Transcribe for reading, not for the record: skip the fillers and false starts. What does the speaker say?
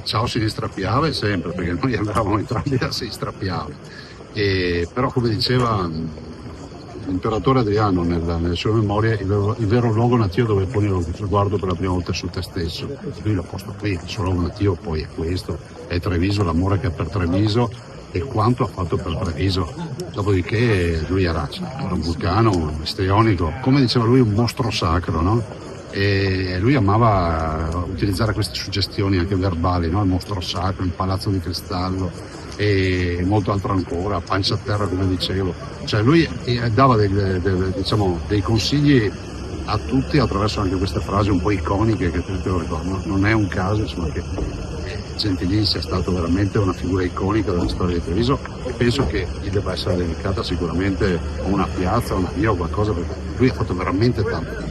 ciao Sinistra Piave sempre, perché noi andavamo entrambi da Sinistra Piave. Però come diceva l'imperatore Adriano nelle sue memorie, il vero luogo natio dove poni lo sguardo per la prima volta è su te stesso. Lui l'ha posto qui, il suo luogo natio poi è questo, è Treviso, l'amore che ha per Treviso e quanto ha fatto per Treviso. Dopodiché lui era un vulcano, un istrionico, come diceva lui, un mostro sacro, no? E lui amava utilizzare queste suggestioni anche verbali, no? Il mostro sacro, il palazzo di cristallo e molto altro ancora, pancia a terra come dicevo. Cioè lui dava dei consigli a tutti attraverso anche queste frasi un po' iconiche che te lo ricordo. Non è un caso insomma, che Gentilini sia stato veramente una figura iconica della storia di Treviso e penso che gli debba essere dedicata sicuramente una piazza, una via o qualcosa, perché lui ha fatto veramente tanto.